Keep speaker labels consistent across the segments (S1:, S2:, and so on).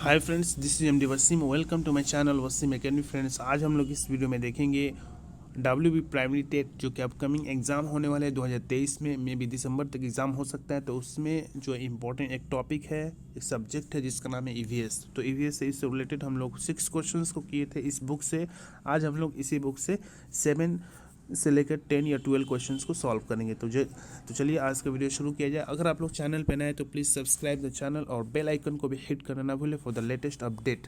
S1: Hi friends, this is MD Wasim. Welcome to my channel Wasim academy. Friends, आज हम लोग इस वीडियो में देखेंगे डब्ल्यू बी प्राइमरी टेट जो कि अपकमिंग एग्ज़ाम होने वाले हैं 2023 में मे भी दिसंबर तक एग्ज़ाम हो सकता है। तो उसमें जो इम्पोर्टेंट एक टॉपिक है, एक सब्जेक्ट है जिसका नाम है ईवीएस। तो ईवीएस से इससे रिलेटेड हम लोग 6 क्वेश्चंस को किए थे इस बुक से। आज हम लोग इसी बुक से 7 से लेकर 10 या 12 क्वेश्चंस को सॉल्व करेंगे। तो चलिए आज का वीडियो शुरू किया जाए। अगर आप लोग चैनल पर नए हैं तो प्लीज़ सब्सक्राइब द चैनल और बेल आइकन को भी हिट करना ना भूलें फॉर द लेटेस्ट अपडेट।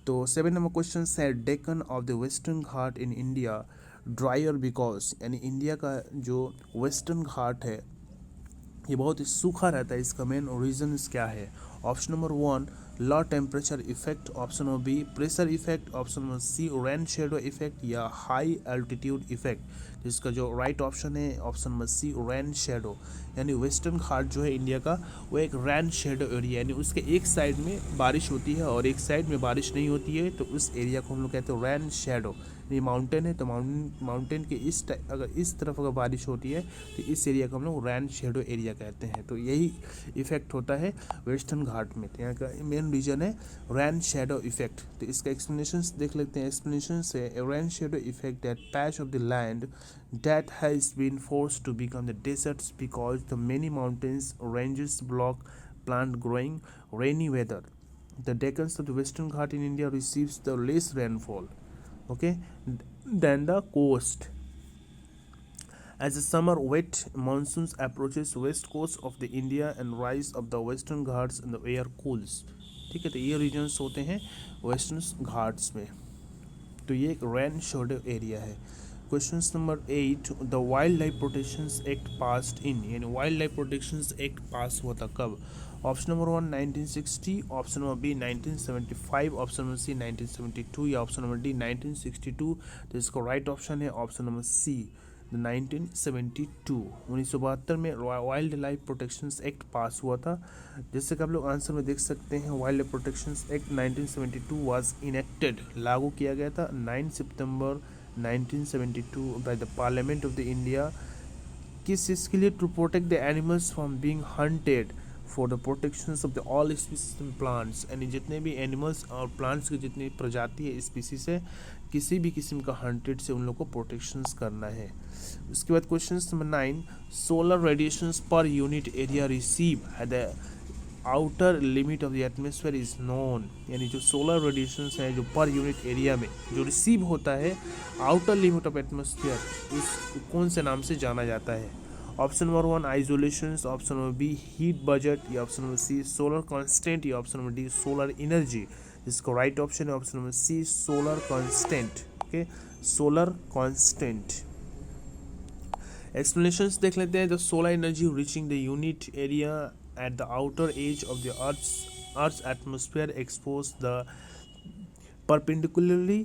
S1: तो 7 नंबर क्वेश्चन है, Deccan of the western Ghat in India dryer because, यानी इंडिया का जो वेस्टर्न घाट है ये बहुत ही सूखा रहता है। इसका मेन रीजन्स क्या है? Option number 1 low temperature effect, option number B pressure effect, option number C rain shadow effect या हाई एल्टीट्यूड इफेक्ट। जिसका जो राइट ऑप्शन है option number C rain shadow. यानी वेस्टर्न घाट जो है इंडिया का वो एक रेन शेडो एरिया, यानी उसके एक साइड में बारिश होती है और एक साइड में बारिश नहीं होती है, तो उस एरिया को हम लोग कहते हैं रेन शेडो। ये माउंटेन है तो माउंटेन के अगर इस तरफ अगर बारिश होती है तो इस एरिया को हम लोग रेन शेडो एरिया कहते हैं। तो यही इफेक्ट होता है वेस्टर्न घाट में। तो यहाँ का मेन रीजन है रेन शेडो इफेक्ट। तो इसका एक्सप्लेनेशन देख लेते हैं। एक्सप्लेनेशन है rain shadow effect that patch of the land that has been forced to become the deserts because the many mountains ranges block plant growing rainy weather. The Deccans of the Western Ghat in India receives the less rainfall, okay, than the coast. As the summer wet monsoons approaches west coast of the India and rise of the Western Ghats and the air cools. ठीक है, तो ये regions होते हैं western Ghats में। तो ये एक रेन शेडो एरिया है। Question number 8, the wild life protection act passed in, यानी wild life protection act pass हुआ था कब? Option number 1 1960, option number B 1975, option number C 1972 या ऑप्शन नंबर डी 1962। तो इसका राइट ऑप्शन है ऑप्शन नंबर सी 1972। 1972 में wild life protection act pass हुआ था। जैसे कि आप लोग आंसर में देख सकते हैं, wild life protection act 1972 was enacted, लागू किया गया था 9 सितंबर 1972 by the parliament of the India. किस चीज़ के लिए? To protect the animals from being hunted for the protection of the all species plants, यानी जितने भी एनिमल्स और प्लांट्स की जितनी प्रजाति है स्पीसीज से किसी भी किस्म का हंटेड से उन लोग को प्रोटेक्शन करना है। उसके बाद question number 9, solar radiations per unit area receive at the outer limit of the atmosphere is known, यानी जो सोलर रेडिएशंस है जो पर यूनिट एरिया में जो रिसीव होता है आउटर लिमिट ऑफ एटमॉस्फेयर, उस कौन से नाम से जाना जाता है? Option number 1 insolation, option number B heat budget या option number C solar constant या option number D solar energy. जिसका राइट ऑप्शन है option number C solar constant. Okay, solar constant. Explanations देख लेते हैं। The solar energy reaching the unit area at the outer edge of the Earth's atmosphere expose the perpendicularly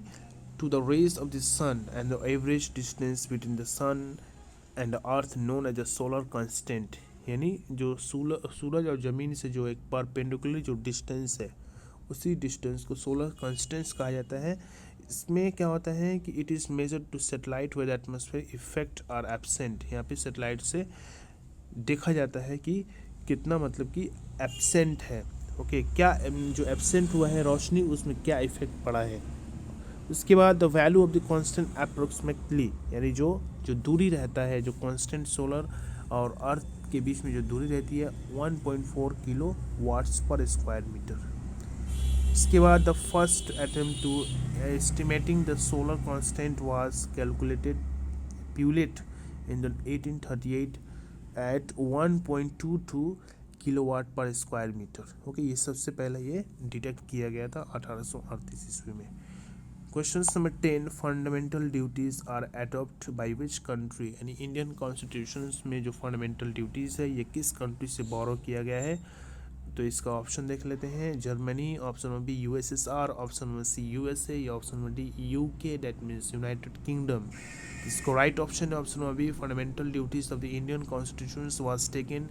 S1: to the rays of the sun and the average distance between the sun and the earth known as the solar constant, यानी जो सूरज और ज़मीन से जो एक perpendicular जो distance है उसी डिस्टेंस को सोलर कांस्टेंस कहा जाता है। इसमें क्या होता है कि it is measured to satellite weather atmosphere effect are absent. यहाँ पे सैटेलाइट से देखा जाता है कि कितना मतलब कि एब्सेंट है। ओके, क्या जो एब्सेंट हुआ है रोशनी उसमें क्या इफेक्ट पड़ा है। उसके बाद the value of the constant approximately, यानी जो दूरी रहता है जो कांस्टेंट सोलर और अर्थ के बीच में जो दूरी रहती है 1.4 kilo watts per square metre. इसके बाद the first attempt to estimating the solar constant was calculated Pouillet in the 1838 at 1.22 kilowatt per square metre. Okay, ये सबसे पहले ये डिटेक्ट किया गया था 1838 ईस्वी में। Question number 10, fundamental duties are adopt by which country, यानी इंडियन कॉन्स्टिट्यूशन में जो फंडामेंटल ड्यूटीज़ है ये किस कंट्री से बोरो किया गया है? तो इसका ऑप्शन देख लेते हैं। Germany, option number B USSR, option number C USA या option number D UK, that means United Kingdom. इसको राइट ऑप्शन है option number B fundamental duties of the Indian constitution was taken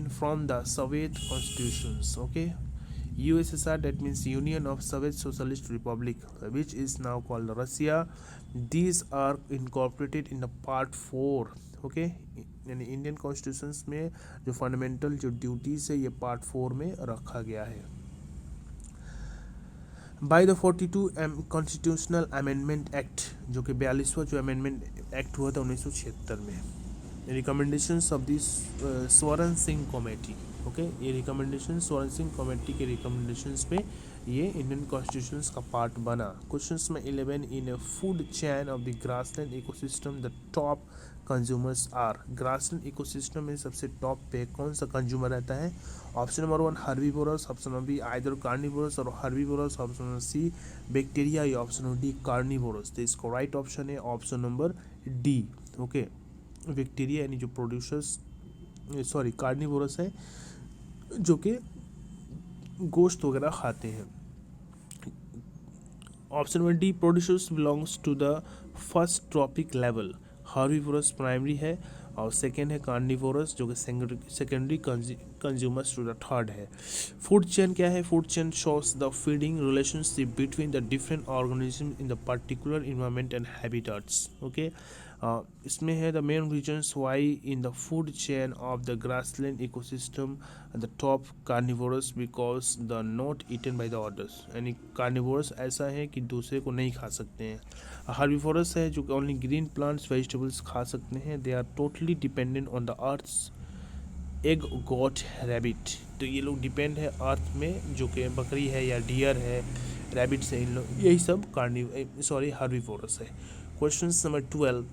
S1: from the Soviet constitutions. Okay, USSR, that means Union of Soviet Socialist Republic, which is now called Russia. These are incorporated in the part 4. Okay, यानी Indian constitution में जो fundamental जो duties है ये part 4 में रखा गया है। By the 42 constitutional amendment act, जो कि 42वां जो अमेंडमेंट एक्ट हुआ था 1976 में। Recommendations of this Swaran Singh committee, okay, ये रिकमेंडेशन स्वर्ण सिंह कमेटी के रिकमेंडेशंस पे ये इंडियन कॉन्स्टिट्यूशन का पार्ट बना। क्वेश्चंस में 11, in a food chain of the grassland ecosystem the top consumers are. Grassland ecosystem में सबसे टॉप पे कौन सा कंज्यूमर रहता है? Option number 1 herbivores, option number B either carnivores और herbivores, option number C bacteria, या ऑप्शन नंबर डी कार्निवोरस। तो इसको राइट ऑप्शन है option number D, okay. Bacteria यानी जो प्रोड्यूसर्स, सॉरी कार्निवोरस है जो कि गोश्त वगैरह खाते हैं। Option number D producers belongs to the first trophic level. Herbivorous primary है और सेकेंड है कार्निवोरस जो कि secondary consumers to the third है। फूड चेन क्या है? Food chain shows the feeding relationship between the different organism in the particular environment and habitats, okay. इसमें है the main reasons why in the food chain of the grassland ecosystem the top carnivorous because the not eaten by the others, यानी carnivorous ऐसा है कि दूसरे को नहीं खा सकते हैं। हर्बीवोरस है जो कि ओनली ग्रीन प्लांट्स वेजिटेबल्स खा सकते हैं। They are totally dependent on the earth's egg, goat, rabbit. तो ये लोग डिपेंड है अर्थ में, जो कि बकरी है या डियर है, रैबिट से, इन लोग यही सब हर्बीवोरस है। Question number 12,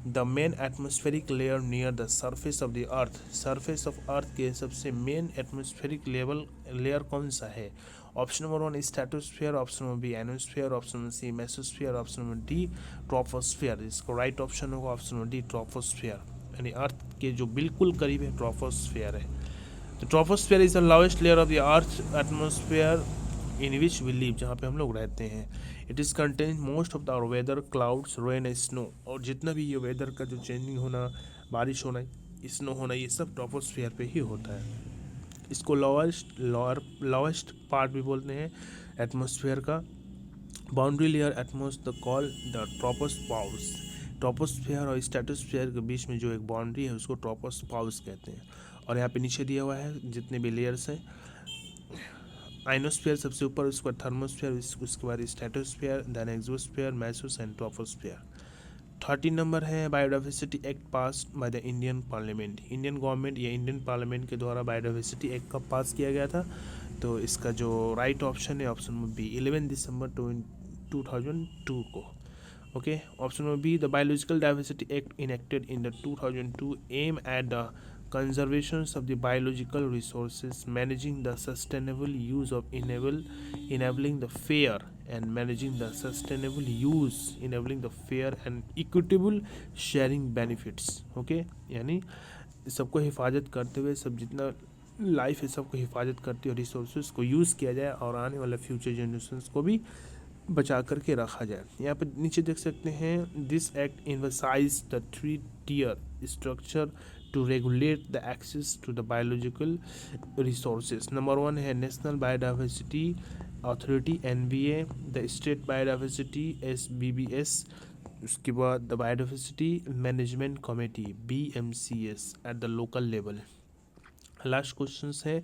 S1: the main atmospheric layer near the surface of the earth. Surface of earth के सबसे मेन एटमॉस्फेरिक लेयर कौन सा है? Option number 1 stratosphere, option number B ionosphere, option number C mesosphere, option number D troposphere. इसको right option होगा option number D troposphere, यानी earth के जो बिल्कुल करीब है ट्रोपोस्फीयर है। तो troposphere is the lowest layer of the earth atmosphere in which we live, जहाँ पे हम लोग रहते हैं। It is contain most of the weather, clouds, rain and snow. और जितना भी ये वेदर का जो चेंजिंग होना, बारिश होना, स्नो होना, ये सब ट्रोपोस्फीयर पे ही होता है। इसको लोएस्ट पार्ट भी बोलते हैं एटमॉस्फेयर का। Boundary layer atmosphere call the troposphere. Troposphere और स्ट्रेटोस्फेयर के बीच में जो एक बाउंड्री है उसको ट्रोपोस्फाउस कहते हैं। और यहाँ पे नीचे दिया हुआ है जितने भी लेयर्स हैं। आइनोस्फीयर सबसे ऊपर, उसके बाद थर्मोस्फीयर, उसके बाद stratosphere, then exosphere, mesos and troposphere. 13 number है biodiversity act pass by the Indian parliament. Indian government या इंडियन पार्लियामेंट के द्वारा बायोडाइवर्सिटी एक्ट कब पास किया गया था? तो इसका जो राइट ऑप्शन है ऑप्शन नंबर बी 11 दिसंबर 2002 को, okay. Option number B the biological diversity act enacted in the 2002 aimed at the conservation of the biological resources, managing the sustainable use of enabling the fair and managing the sustainable use, enabling the fair and equitable sharing benefits, okay। यानी सबको हिफाजत करते हुए, सब जितना life है सबको हिफाजत करते हुए रिसोर्सेज को यूज़ किया जाए और आने वाले फ्यूचर जनरेशन्स को भी बचा करके रखा जाए। यहाँ पर नीचे देख सकते हैं this act emphasise the 3 tier structure to regulate the access to the biological resources। Number 1 है national biodiversity authority NBA, the state biodiversity SBBS, उसके बाद the biodiversity management committee BMCS at the local level. Last question है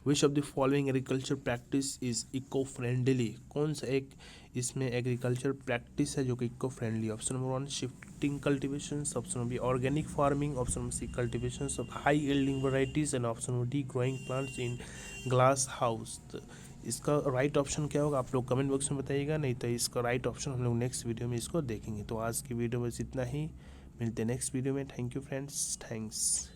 S1: which of the following agriculture practice is eco friendly. कौन सा एक इसमें agriculture practice है जो कि eco friendly? Option number 1 shifting cultivation, option number B organic farming, option number C cultivation of high yielding varieties and option number D growing plants in glass house. इसका right option क्या होगा आप लोग comment box में बताइएगा, नहीं तो इसका राइट ऑप्शन हम लोग नेक्स्ट वीडियो में इसको देखेंगे। तो आज की वीडियो बस इतना ही, मिलते हैं नेक्स्ट वीडियो में। Thank you friends, thanks.